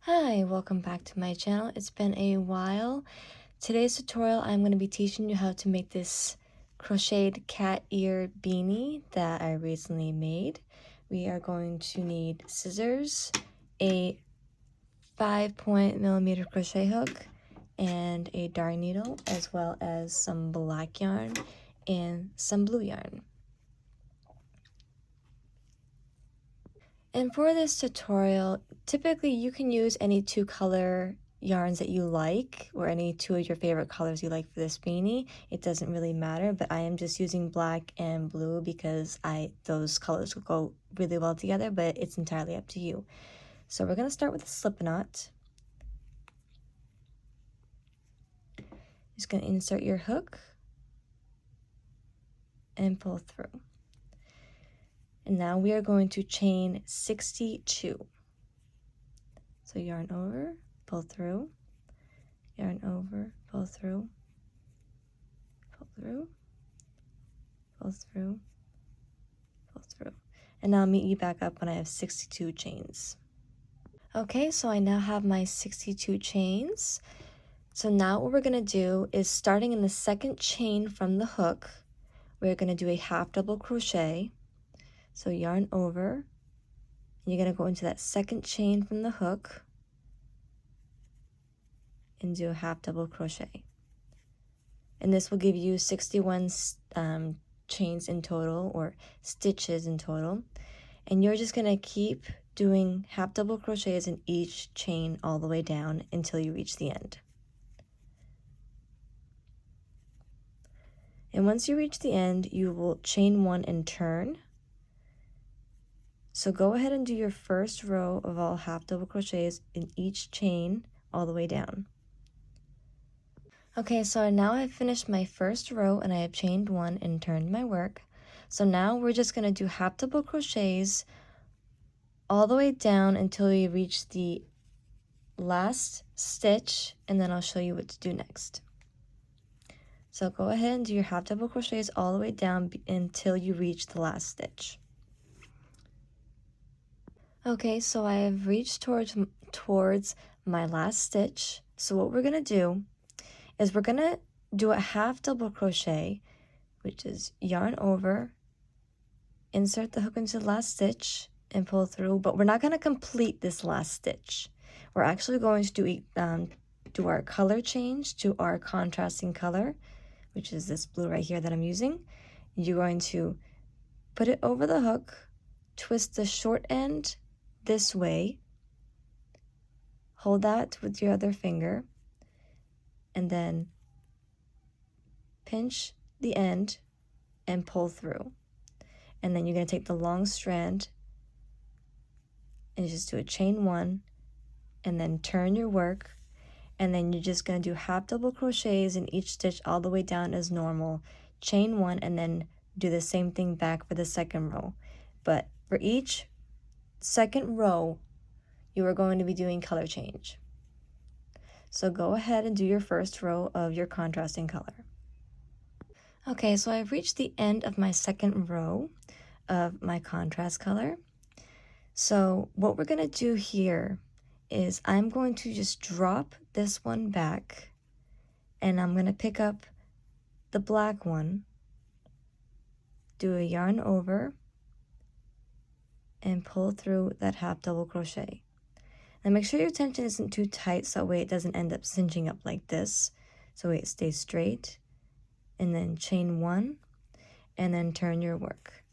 Hi, welcome back to my channel. It's been a while. Today's tutorial, I'm going to be teaching you how to make this crocheted cat ear beanie that I recently made. We are going to need scissors, a 5-point crochet hook, and a darning needle, as well as some black yarn and some blue yarn. And for this tutorial, typically you can use any 2-color yarns that you like, or any 2 of your favorite colors you like for this beanie. It doesn't really matter, but I am just using black and blue because those colors will go really well together, but it's entirely up to you. So we're going to start with a slip knot. Just going to insert your hook and pull through. And now we are going to chain 62. So yarn over, pull through, yarn over, pull through, pull through, pull through, pull through. And I'll meet you back up when I have 62 chains. Okay, so I now have my 62 chains. So now what we're going to do is, starting in the second chain from the hook, we're going to do a half double crochet. So yarn over, and you're going to go into that second chain from the hook and do a half double crochet. And this will give you 61 chains in total, or stitches in total. And you're just going to keep doing half double crochets in each chain all the way down until you reach the end. And once you reach the end, you will chain 1 and turn. So go ahead and do your first row of all half double crochets in each chain all the way down. Okay, so now I've finished my first row and I have chained 1 and turned my work. So now we're just going to do half double crochets all the way down until you reach the last stitch, and then I'll show you what to do next. So go ahead and do your half double crochets all the way down until you reach the last stitch. Okay, so I have reached towards my last stitch. So what we're going to do is we're going to do a half double crochet, which is yarn over, insert the hook into the last stitch, and pull through, but we're not going to complete this last stitch. We're actually going to do our color change to our contrasting color, which is this blue right here that I'm using. You're going to put it over the hook, twist the short end this way, hold that with your other finger, and then pinch the end and pull through. And then you're going to take the long strand and just do a chain 1 and then turn your work, and then you're just going to do half double crochets in each stitch all the way down as normal, chain 1, and then do the same thing back for the second row. But for each second row, you are going to be doing color change. So go ahead and do your first row of your contrasting color. Okay, so I've reached the end of my second row of my contrast color. So what we're going to do here is I'm going to just drop this one back, and I'm going to pick up the black one, do a yarn over, and pull through that half double crochet. Now make sure your tension isn't too tight so that way it doesn't end up cinching up like this. So it stays straight, and then chain 1 and then turn your work.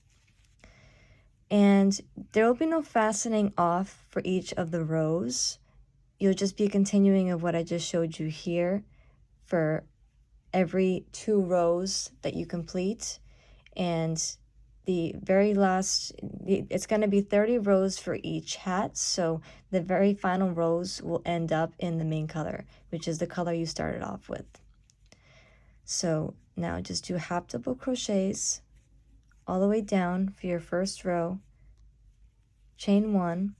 And there will be no fastening off for each of the rows. You'll just be continuing of what I just showed you here for every 2 rows that you complete. And the very last, it's going to be 30 rows for each hat, so the very final rows will end up in the main color, which is the color you started off with. So now just do half double crochets all the way down for your first row, chain 1,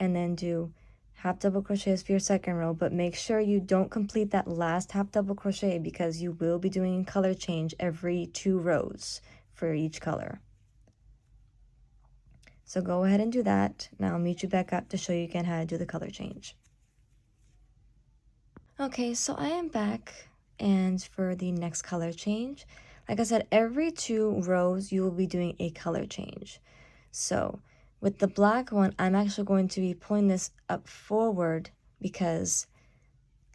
and then do half double crochets for your second row, but make sure you don't complete that last half double crochet because you will be doing color change every 2 rows for each color. So go ahead and do that. Now I'll meet you back up to show you again how to do the color change. Okay, so I am back, and for the next color change, like I said, every 2 rows you will be doing a color change. So with the black one, I'm actually going to be pulling this up forward because,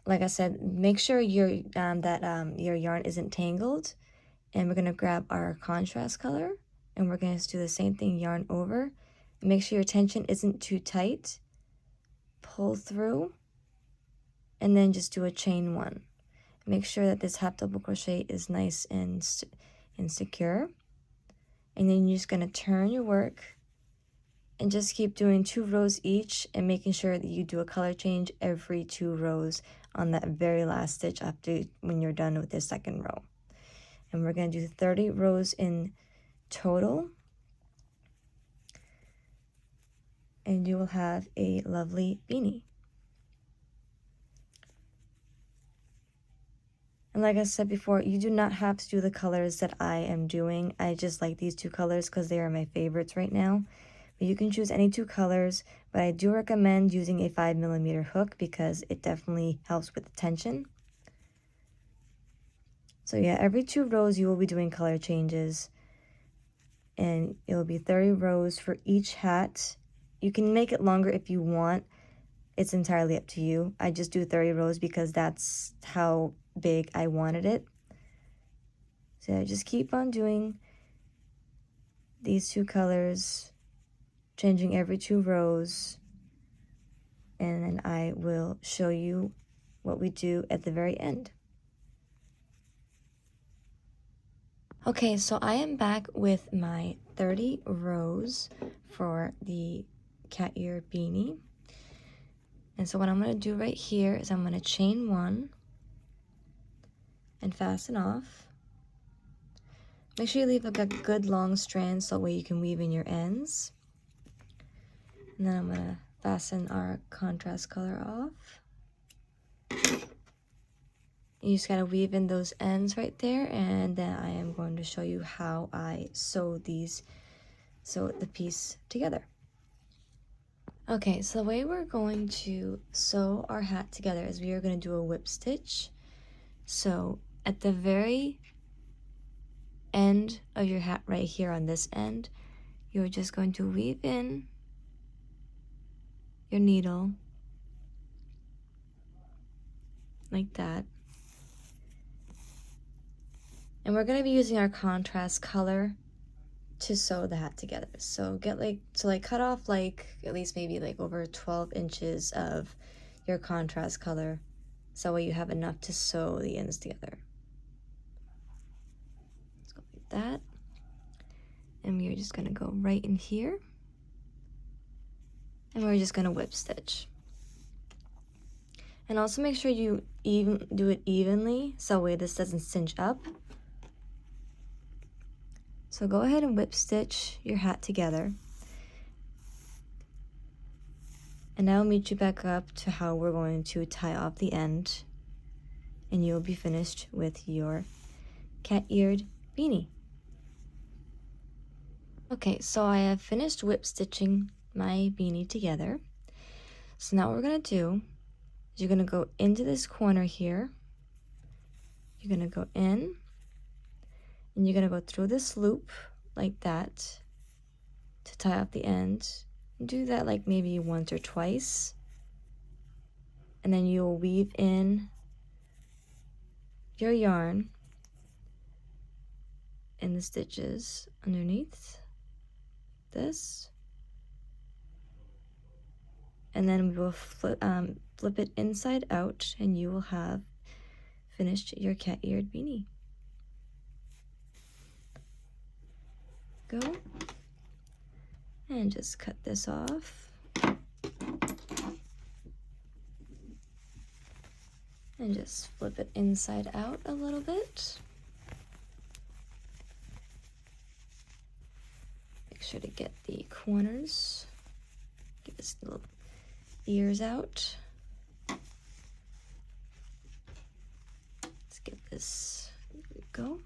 like I said, make sure your yarn isn't tangled. And we're gonna grab our contrast color, and we're gonna do the same thing, yarn over. Make sure your tension isn't too tight. Pull through, and then just do a chain 1. Make sure that this half double crochet is nice and secure. And then you're just gonna turn your work and just keep doing 2 rows each, and making sure that you do a color change every 2 rows on that very last stitch after when you're done with the second row. And we're gonna do 30 rows in total. And you will have a lovely beanie. And like I said before, you do not have to do the colors that I am doing. I just like these 2 colors because they are my favorites right now. But you can choose any 2 colors, but I do recommend using a 5mm hook because it definitely helps with the tension. So yeah, every 2 rows you will be doing color changes, and it will be 30 rows for each hat. You can make it longer if you want. It's entirely up to you. I just do 30 rows because that's how big I wanted it. So I just keep on doing these 2 colors, changing every 2 rows, and then I will show you what we do at the very end. Okay, so I am back with my 30 rows for the cat ear beanie. And so what I'm going to do right here is I'm going to chain 1 and fasten off. Make sure you leave like a good long strand so that way you can weave in your ends. And then I'm going to fasten our contrast color off. You just got to weave in those ends right there, and then I am going to show you how I sew the piece together. Okay, so the way we're going to sew our hat together is we are going to do a whip stitch. So at the very end of your hat right here on this end, you're just going to weave in your needle like that. And we're going to be using our contrast color to sew the hat together. So cut off like at least maybe like over 12 inches of your contrast color, so that way you have enough to sew the ends together. Let's go like that. And we're just going to go right in here, and we're just going to whip stitch. And also make sure you do it evenly so that way this doesn't cinch up. So go ahead and whip stitch your hat together. And I'll meet you back up to how we're going to tie off the end, and you'll be finished with your cat-eared beanie. Okay, so I have finished whip stitching my beanie together. So now what we're gonna do is you're gonna go into this corner here. You're gonna go in, and you're gonna go through this loop like that to tie up the end. Do that like maybe once or twice, and then you'll weave in your yarn in the stitches underneath this, and then we will flip it inside out, and you will have finished your cat-eared beanie. Go and just cut this off, and just flip it inside out a little bit. Make sure to get the corners, get this little ears out. Let's get this, there we go.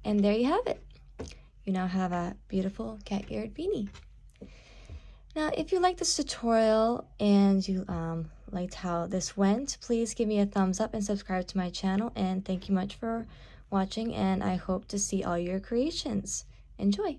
And there you have it. you now have a beautiful cat-eared beanie. Now, if you like this tutorial and you liked how this went, please give me a thumbs up and subscribe to my channel. And thank you much for watching, and I hope to see all your creations. Enjoy!